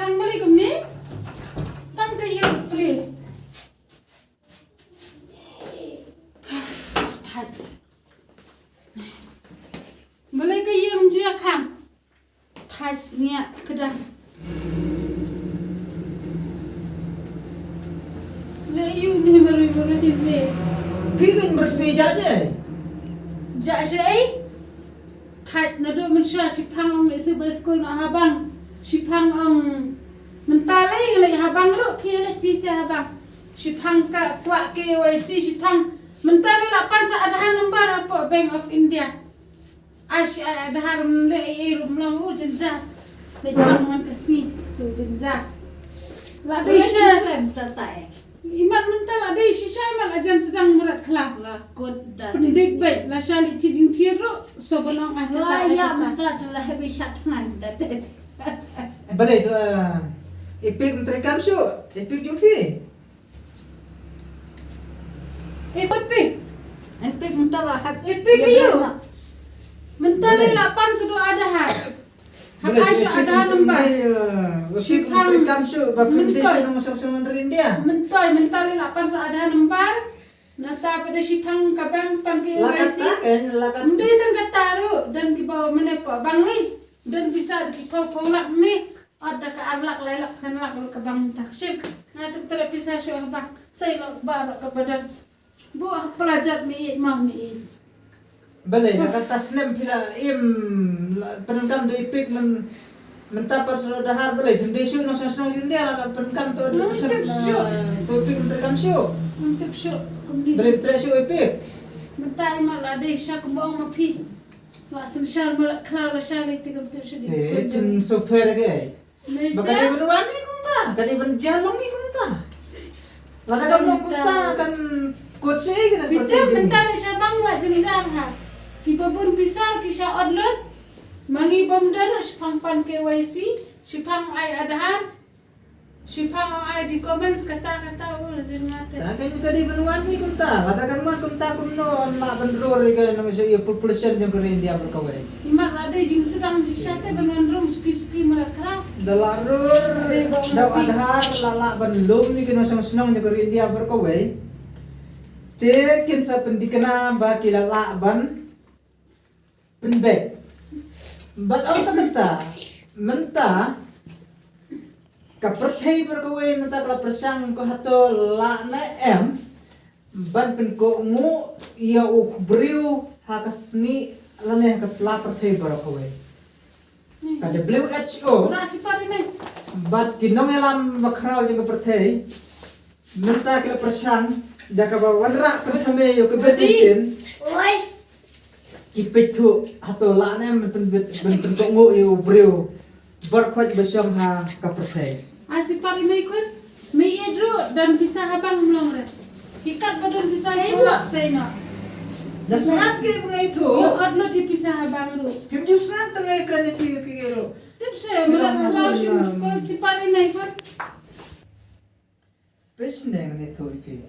khang balik kum ni. Tang ke yu beli. Thai. Balik ke yu dia khang. Thai ni kedang. Le yu ni baru di me. Kikin bersih aja. Ja sei. Thai nado manusia sipang le su berskul nak habang. Sipang mentalai le habang lu ki le pisi habang. Sipang ka kuat KYC sipang mentalai 8 sa adahan nombor apa Bank of India. Aish adahan le rum lang jenja. Le bang man kasi so jenja. La de sha tak. imat mental ada sisa imat ajan sedang merat kelak. Lakot dah. Pendik baik la syali tijing tiru so benong ah Layak tak telah bisa tangan dah. Balik tu ipik menteri kamsu, ipik jumpi. Pepik. Empik mentala hak. Ipik ayo. Mental 8 sudah ada hak. Hak Aisyah ada lembar. Ipik menteri kamsu, berpendisi nama sama menteri India. Mental 8 sudah ada lembar. Nata pada sipang kabang pan ke Lakat. Ndi tang kataru dan ki bawa menepa bang ni dan bisa ki paulak ni ada ka arlak lailak sanlak ke bang taksyik. Nah tu terpisah syah bang. Saya nak bawa kepada buah pelajar mi mau mi. Balik lakat tasnem pila penengkam do ipik mentapar sudah dahar balik pendisi nama sama India lakat penengkam tu ipik menteri kamsu. Untuk syuk kemudian. Balik terasi ipik. Mentai malah ada syak bang mapi. Langsung syal malah kelar syal itu kebetul syuk. Tin super ke. Malaysia. Bakal benuani kumta, kali benjalong ni kumta. Lada kamu kumta kan coach kan Kita mentai syak bang lah jenjar ha. Kita pun pisar kisah outlet. Mangi bomdar sipang KYC, sipang ai adhar, sipang ai di comments kata-kata jengat. Takkan kali benuani kumta, lada kan mas kumta kumno la benror kan nama so population yang ke India berkawai. Imak ada jing sedang jisate benandrum suki-suki mereka. Dalarur daw adhar lala benlum ni kan sama senang yang ke India berkawai. Tekin sa pendikana ba kilala ban penbek. But ang kata menta kaperthai berkawai nata kala persang ko hato la na ban pen ko mu ia briu hakasni lane hakasla perthai berkawai. Kada WHO Rasi pari men. but kinong elam bakraw jeng perthai menta kala persang daka ba wanra perthame yo kebetin Oi. kipitu hato la na ben ko mu ia briu berkhoj besyam ha kaperthai. Asi pari men kun. Mi idru dan bisa habang melong res. Ikat badan bisa ikat saya Da sangat ke mga ito. Yo outlet di pisah habang ru. Kim jus na tangay ekran ni pil kigelo. Tip saya merat kalau si pari men kun. Pes neng ni to ipi.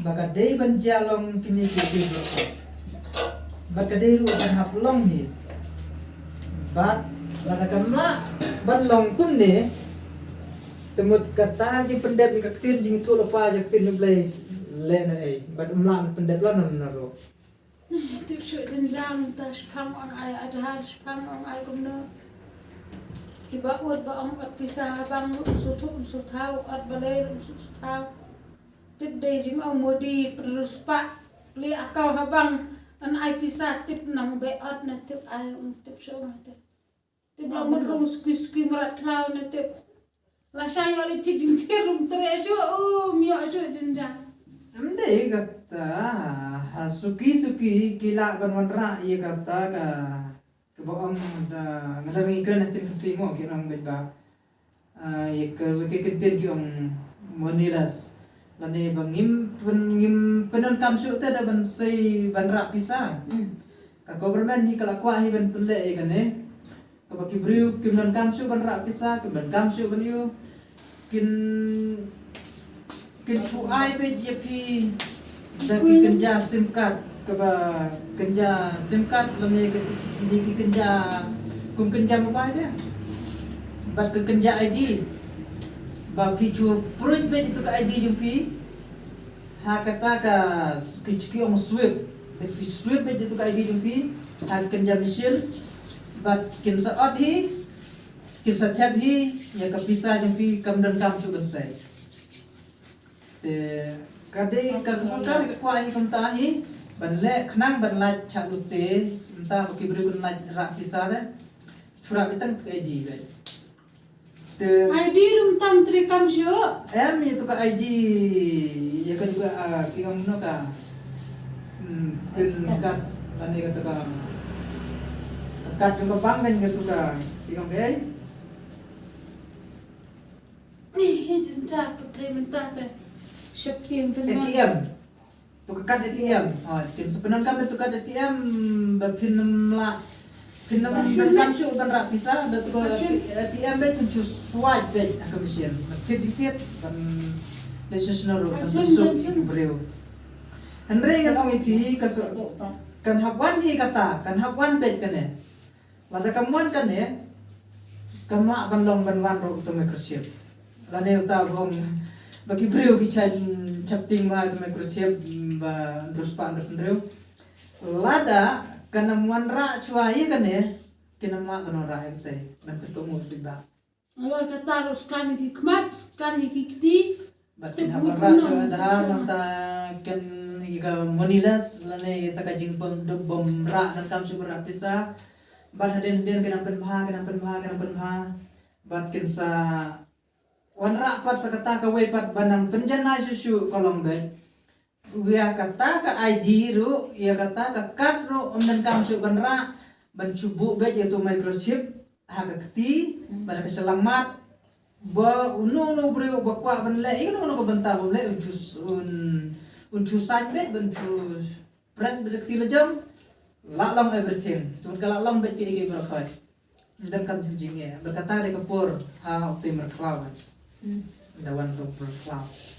Baka day ban jalong kini kiki bloko. Baka day ru dan haplong hi. Bat lada kamla ban long kun ni. Temut kata ji pendet ni kaktin jing itu lepa je kaktin blay le na ai. Bat umlam pendet la naro. Tip syuk jenjang ta spam on ai adhar spam on ai kumno. Kiba ut ba ang at pisah habang usutau at balay usutau. Tip day jing ang modi terus pak li akau habang an ai pisah tip nang be at na tip ai tip syuk na tip. Tip ang modrong suki merat klau na tip. La saya oli tijing tirum teresu mio syuk jenjang. Amde kata suki kila ban wanra ye kata ka kebaong da ngadang ikran natin kastimo kinang bedba ye ke kentin ki om monilas lani bangim penon kamsu ta da ban sei banra pisang ka government ni kala kwa hi ban pule e gane ka baki briu kimnon kamsu banra pisang ke ban kamsu ban yu kin chuai pe je pi da ki kenja sim card ke ba kenja sim card lani ke ni ki kenja kum kenja mobile dia bat kerja ID ba feature perut bet itu ke ID jumpi ha kata ka kichki om swift bet swift bet itu ke ID jumpi ha kerja mesin bat kin sa ot hi kin sa tab hi ya ka pisa jumpi kam dan kam chu sai te kade ka sangkar ka kwa hi kam ta hi ban le khnang ban la cha lu te ta ki bri ban la ra pisa da chura betang ID bet te ID rum tam tri kam syo. em itu ka ID ya kan juga kingam no ka tin kat tani kata ka kat juga bangan gitu ka kingam deh Ni jinta putai minta te. Shopkim teman. ATM tu ka kad ATM tin sepenan kan tu kad ATM bapin la pinam berkam syu kan rak pisah da tu ATM bet kun swipe bet ka mesin tit kan lesional ro kan besok ki breu Henry kan ong ipi kan hapwan hi kata kan hapwan bet kan lada kamuan kan kamla banlong banwan ro to microchip lane uta bong bagi breu ki chapting ma to microchip ba ruspan breu lada kana muanra suai kan kena mak kana ra ite nan ketemu tiba Alor kata harus kami ki kmat kami ki kiti. batin habara so ada nanta ken higa monilas lane ta ka jingpang de bomra nan kam subra pisa bat haden kena penbha bat ken sa wanra pat sa kata ka we pat banang penjana susu kolong be ya kata ka ID ru ya kata ka kad ru omdan kam su banra ban subu be yaitu microchip ha ka kti bala ka selamat ba uno breu ba kwa ban le ino ko banta ba le un san be ban chu press be kti lejam la lam everything tu kala lam be ke berkhat dan kam jinge berkata re kapur ha optimal cloud dawan ru cloud